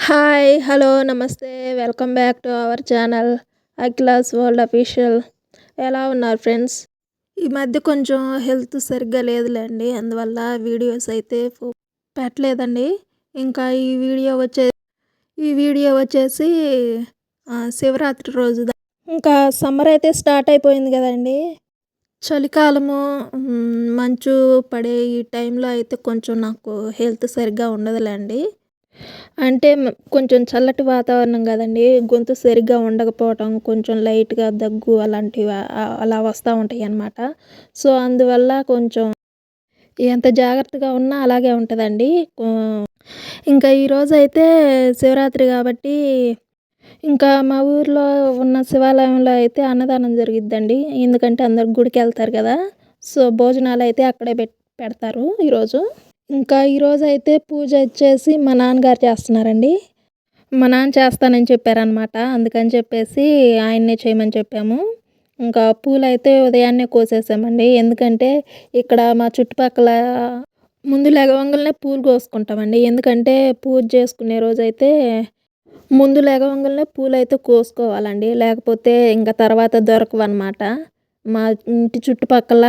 Hi! Hello! నమస్తే! Welcome back to our channel Akhila's world official. ఎలా ఉన్నారు ఫ్రెండ్స్? ఈ మధ్య కొంచెం హెల్త్ సరిగ్గా లేదులేండి. అందువల్ల వీడియోస్ అయితే పెట్టలేదండి. ఇంకా ఈ వీడియో వచ్చేసి శివరాత్రి రోజు ఇంకా సమ్మర్ అయితే స్టార్ట్ అయిపోయింది కదండీ! చలికాలము మంచు పడే ఈ టైంలో అయితే కొంచెం నాకు హెల్త్ సరిగ్గా ఉండదులేండి. అంటే కొంచెం చల్లటి వాతావరణం కదండీ! గొంతు సరిగ్గా ఉండకపోవటం, కొంచెం లైట్‌గా దగ్గు అలాంటివి అలా వస్తూ ఉంటాయన్నమాట. సో, అందువల్ల కొంచెం ఎంత జాగ్రత్తగా ఉన్నా అలాగే ఉంటదండి. ఇంకా ఈరోజైతే శివరాత్రి కాబట్టి ఇంకా మా ఊర్లో ఉన్న శివాలయంలో అయితే అన్నదానం జరిగిద్దండి. ఎందుకంటే అందరూ గుడికెళ్తారు కదా! సో, భోజనాలైతే అక్కడే పెడతారు ఈరోజు. ఇంకా ఈరోజైతే పూజ వచ్చేసి మా నాన్నగారు చేస్తున్నారండి. మా నాన్న చేస్తానని చెప్పారనమాట. అందుకని చెప్పేసి ఆయన్నే చేయమని చెప్పాము. ఇంకా పూలైతే ఉదయాన్నే కోసేసామండి. ఎందుకంటే ఇక్కడ మా చుట్టుపక్కల ముందు లెగవంగాల్నే పూలు కోసుకుంటామండి. ఎందుకంటే పూజ చేసుకునే రోజైతే ముందు లెగవంగాల్నే పూలైతే కోసుకోవాలండి. లేకపోతే ఇంక తర్వాత దొరకవనమాట. మా ఇంటి చుట్టుపక్కల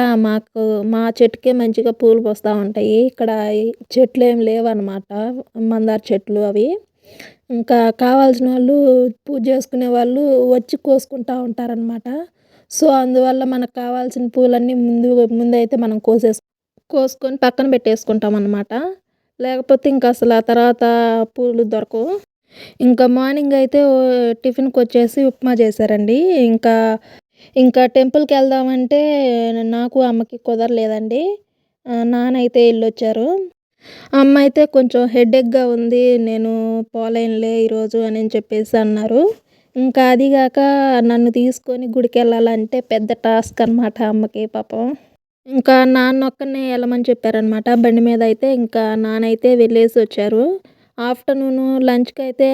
మా చెట్టుకే మంచిగా పూలు పూస్తా ఉంటాయి. ఇక్కడ చెట్లేమి లేవనమాట. మందార చెట్లు అవి. ఇంకా కావాల్సినోళ్ళు పూజ చేసుకునే వాళ్ళు వచ్చి కోసుకుంటా ఉంటారనమాట. సో, అందువల్ల మనకు కావాల్సిన పూలన్నీ ముందైతే మనం కోసుకొని పక్కన పెట్టేసుకుంటామనమాట. లేకపోతే ఇంక అసలు ఆ తర్వాత పూలు దొరకవు. ఇంకా మార్నింగ్ అయితే టిఫిన్‌కొచ్చేసి ఉప్మా చేశారండి. ఇంకా టెంపుల్‌కెళ్దామంటే నాకు, అమ్మకి కుదరలేదండి. నాన్న అయితే ఎళ్ళొచ్చారు. అమ్మ అయితే కొంచెం హెడేక్‌గా ఉంది. నేను పోలేనులే ఈరోజు అని చెప్పేసి అన్నారు. ఇంకా అది గాక నన్ను తీసుకొని గుడికెళ్ళాలంటే పెద్ద టాస్క్ అనమాట అమ్మకి పాపం. ఇంకా నాన్నొక్కడినే ఎళ్ళమని చెప్పారనమాట. బండి మీద అయితే ఇంకా నాన్నయితే వెళ్ళేసొచ్చారు. ఆఫ్టర్‌నూన్ లంచ్‌కైతే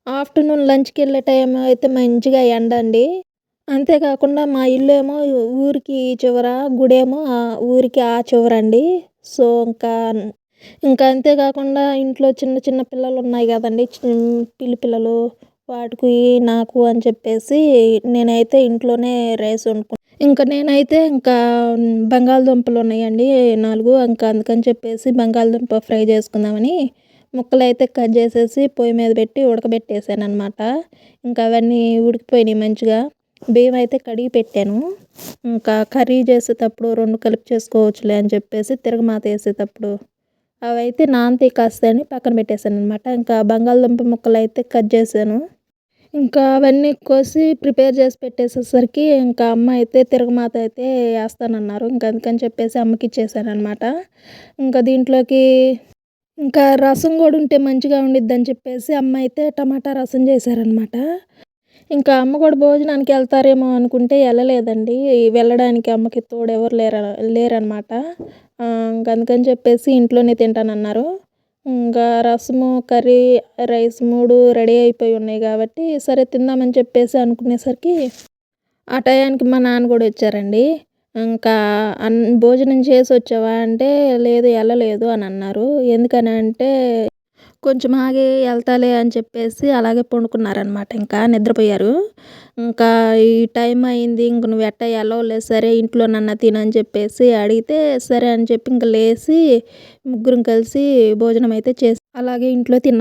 ఆఫ్టర్‌నూన్ లంచ్‌కెళ్ళే టైం అయితే మంచిగా ఎండండి. అంతేకాకుండా మా ఇల్లేమో ఊరికి ఈ చివర, గుడేమో ఊరికి ఆ చివరండి. సో, ఇంకా అంతేకాకుండా ఇంట్లో చిన్న చిన్న పిల్లలున్నాయి గదండీ! పిల్లి పిల్లలు వాటికి, నాకు అని చెప్పేసి నేనైతే ఇంట్లోనే రైస్ నేనైతే బంగాళదుంపలున్నాయండి 4 అందుకని చెప్పేసి బంగాళదుంప ఫ్రై చేసుకుందామని ముక్కలైతే కట్ చేసేసి పొయ్యి మీద పెట్టి ఉడకబెట్టేసాననమాట. ఇంకా అవన్నీ ఉడికిపోయినాయి మంచిగా. బియ్యం అయితే కడిగి పెట్టాను. ఇంకా కర్రీ చేసేటప్పుడు 2 కలిపి చేసుకోవచ్చులే అని చెప్పేసి తిరగమాత వేసేటప్పుడు అవైతే నానతాయి కాస్తని పక్కన పెట్టేసాననమాట. ఇంకా బంగాళదుంప ముక్కలైతే కట్ చేశాను. ఇంకా అవన్నీ కోసి ప్రిపేర్ చేసి పెట్టేసేసరికి ఇంకా అమ్మ అయితే తిరగమాత అయితే వేస్తానన్నారు. అందుకని చెప్పేసి అమ్మకి ఇచ్చేసాననమాట. ఇంకా దీంట్లోకి ఇంకా రసం కూడా ఉంటే మంచిగా ఉండిద్దని చెప్పేసి అమ్మ అయితే టమాటా రసం చేశారనమాట. ఇంకా అమ్మ కూడా భోజనానికి వెళ్తారేమో అనుకుంటే వెళ్ళలేదండి. వెళ్ళడానికి అమ్మకి తోడు ఎవరు లేరనమాట. అందుకని చెప్పేసి ఇంట్లోనే తింటానన్నారు. ఇంకా రసము, కర్రీ, రైస్ 3 రెడీ అయిపోయి ఉన్నాయి కాబట్టి సరే తిందామని చెప్పేసి అనుకునేసరికి ఆ టయానికి మా నాన్న కూడా వచ్చారండి. ఇంకా భోజనం చేసి వచ్చావా అంటే లేదు వెళ్ళలేదు అని అన్నారు. ఎందుకని అంటే కొంచెం ఆగి వెళ్తాలే అని చెప్పేసి అలాగే పండుకున్నారనమాట. ఇంకా నిద్రపోయారు. ఇంకా ఈ టైం అయింది ఇంక నువ్వు ఎట్టా ఎళ్ళవులే సరే ఇంట్లోనన్నా తినని చెప్పేసి అడిగితే సరే అని చెప్పి ఇంక లేసి ముగ్గురం కలిసి భోజనం అయితే అలాగే ఇంట్లో తిన్నాం.